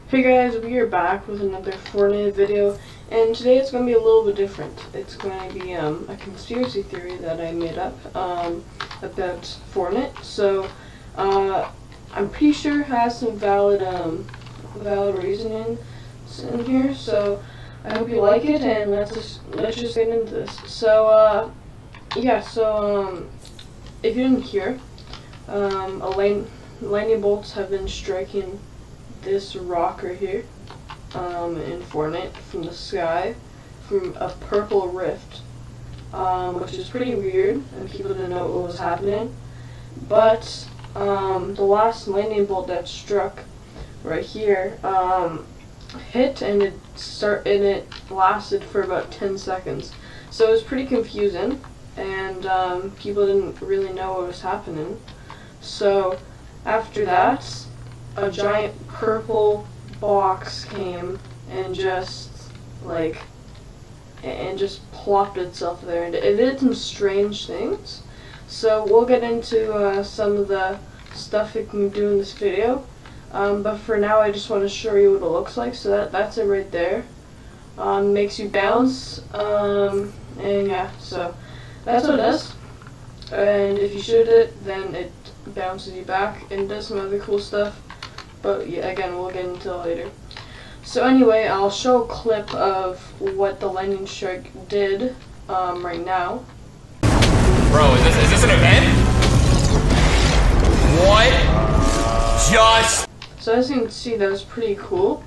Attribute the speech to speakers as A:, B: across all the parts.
A: Hey guys, we are back with another Fortnite video, and today it's going to be a little bit different. It's going to be a conspiracy theory that I made up about Fortnite. So I'm pretty sure it has some valid reasoning in here. So I hope you like it, and let's just get into this. So yeah, so if you didn't hear, lightning bolts have been striking this rock right here in Fortnite from the sky, from a purple rift, which is pretty weird, and people didn't know what was happening. But the last lightning bolt that struck right here hit, and it lasted for about 10 seconds. So it was pretty confusing, and people didn't really know what was happening. So after that, a giant purple box came and just plopped itself there, and it did some strange things. So we'll get into some of the stuff it can do in this video, but for now I just want to show you what it looks like. So that's it right there. Makes you bounce, and yeah, so that's what it does. And if you shoot it, then it bounces you back and does some other cool stuff. But yeah, again, we'll get into it later. So anyway, I'll show a clip of what the lightning strike did right now.
B: Bro, is this an event? What? Just.
A: So as you can see, that was pretty cool.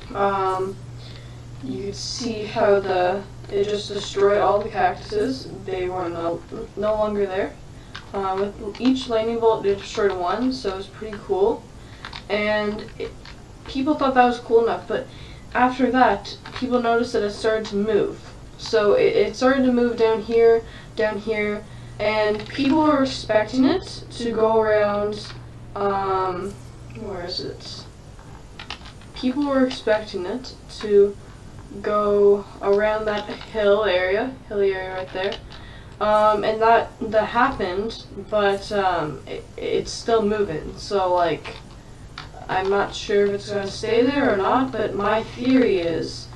A: You can see how it just destroyed all the cactuses. They were no longer there. With each lightning bolt, it destroyed one, so it was pretty cool. And people thought that was cool enough, but after that, people noticed that it started to move. So it started to move down here, and people were expecting it to go around, where is it? People were expecting it to go around that hilly area right there. And that happened, but it's still moving, so like, I'm not sure if it's going to stay there or not, but my theory is,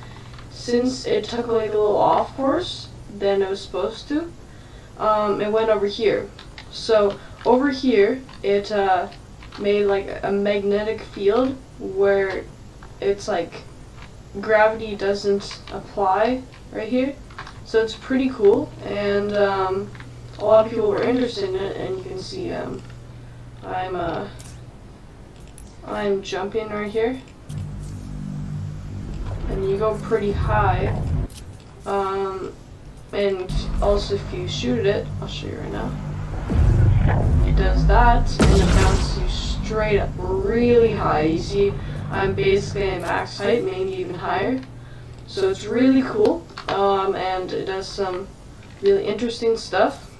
A: since it took like a little off course than it was supposed to, it went over here. So over here, it made like a magnetic field where it's like gravity doesn't apply right here. So it's pretty cool, and a lot of people were interested in it, and you can see I'm jumping right here, and you go pretty high, and also if you shoot it, I'll show you right now, it does that, and it bounces you straight up really high. You see, I'm basically at max height, maybe even higher, so it's really cool, and it does some really interesting stuff.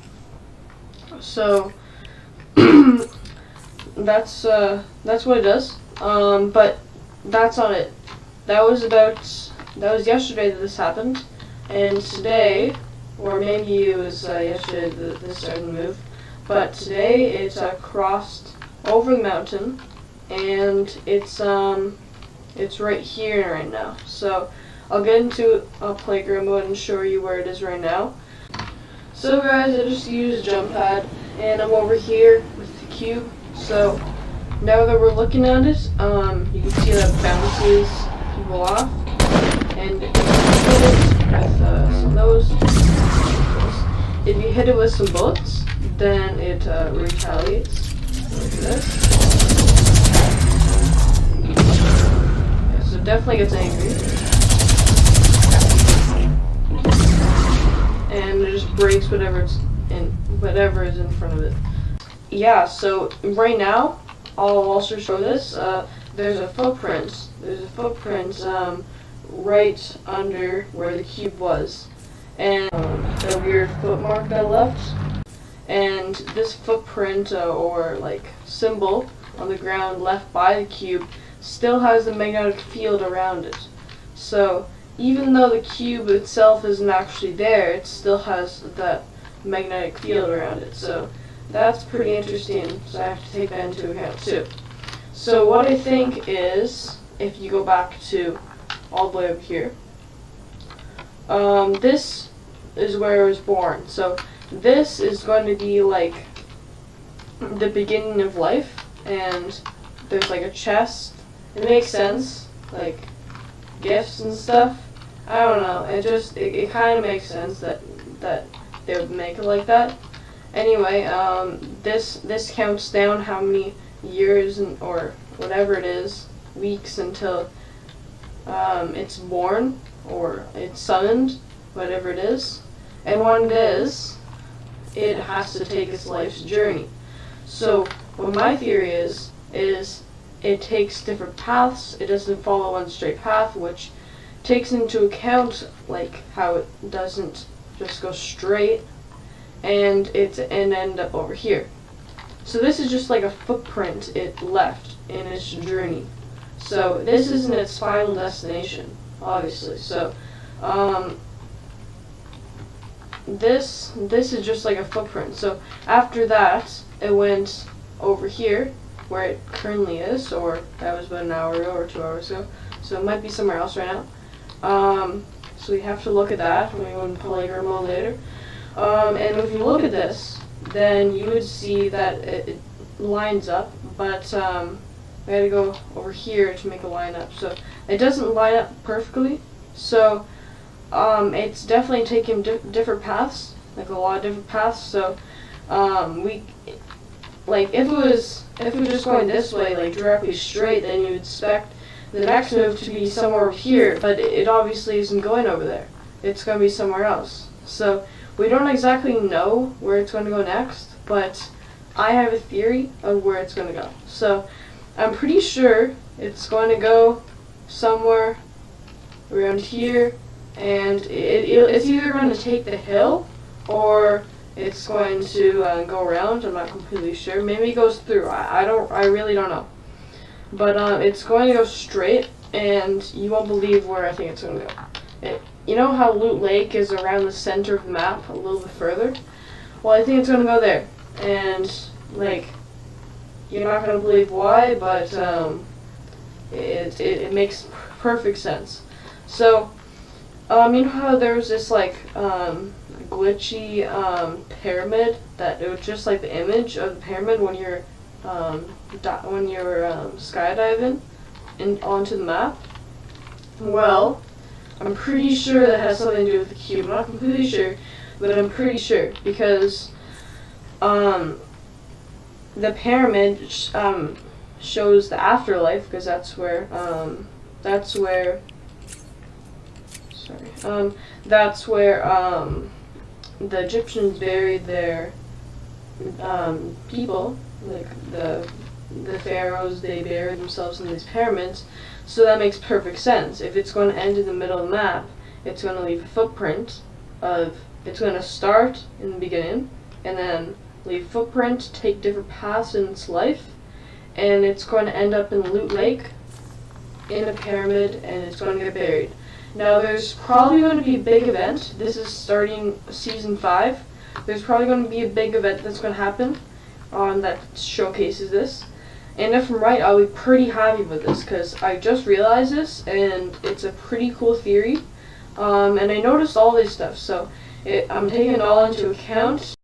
A: So that's what it does. But that's not it. That was yesterday that this happened, and today, or maybe it was yesterday that this started to move, but today it crossed over the mountain, and it's right here right now. So I'll get into a playground mode and show you where it is right now. So guys, I just used a jump pad, and I'm over here with the cube. So now that we're looking at it, you can see that it bounces people off, and if you hit it with some of those, if you hit it with some bullets, then it retaliates like this. Yeah, so it definitely gets angry, and it just breaks whatever is in front of it. Yeah, so right now, I'll also show this. There's a footprint. Right under where the cube was, and the weird foot mark that left. And this footprint or like symbol on the ground left by the cube still has a magnetic field around it. So even though the cube itself isn't actually there, it still has that magnetic field around it. So that's pretty interesting, so I have to take that into account too. So what I think is, if you go back to all the way up here, this is where I was born. So this is going to be like the beginning of life, and there's like a chest. It makes sense, like gifts and stuff. I don't know. It kind of makes sense that they would make it like that. Anyway, this counts down how many years or whatever it is, weeks until it's born or it's summoned, whatever it is. And when it is, it has to take its life's journey. So what my theory is it takes different paths. It doesn't follow one straight path, which takes into account like how it doesn't just go straight and end up over here. So this is just like a footprint it left in its journey. So this isn't its final destination, obviously. So this is just like a footprint. So after that, it went over here where it currently is, or that was about an hour ago or 2 hours ago. So it might be somewhere else right now. So we have to look at that when we go and play game mode later. And if you look at this, then you would see that it lines up, but we had to go over here to make it line up. So it doesn't line up perfectly. So it's definitely taking different paths, like a lot of different paths. So if it was just going this way, like directly straight, then you would expect the next move to be somewhere over here, but it obviously isn't going over there. It's going to be somewhere else. So we don't exactly know where it's going to go next, but I have a theory of where it's going to go. So I'm pretty sure it's going to go somewhere around here, and it's either going to take the hill or it's going to go around. I'm not completely sure. Maybe it goes through. I really don't know. But it's going to go straight, and you won't believe where I think it's going to go. You know how Loot Lake is around the center of the map, a little bit further? Well, I think it's going to go there. And, like, you're not going to believe why, but it makes perfect sense. So, you know how there was this, like, glitchy pyramid that it was just like the image of the pyramid when you're skydiving onto the map? Well, I'm pretty sure that has something to do with the cube. I'm not completely sure, but I'm pretty sure because the pyramid shows the afterlife, because that's where the Egyptians buried their people, like the pharaohs. They buried themselves in these pyramids. So that makes perfect sense. If it's going to end in the middle of the map, it's going to leave a footprint of, it's going to start in the beginning, and then leave a footprint, take different paths in its life, and it's going to end up in Loot Lake, in a pyramid, and it's going to get buried. Now there's probably going to be a big event. This is starting season 5. There's probably going to be a big event that's going to happen that showcases this. And if I'm right, I'll be pretty happy with this, because I just realized this, and it's a pretty cool theory. And I noticed all this stuff, so I'm taking it all into account.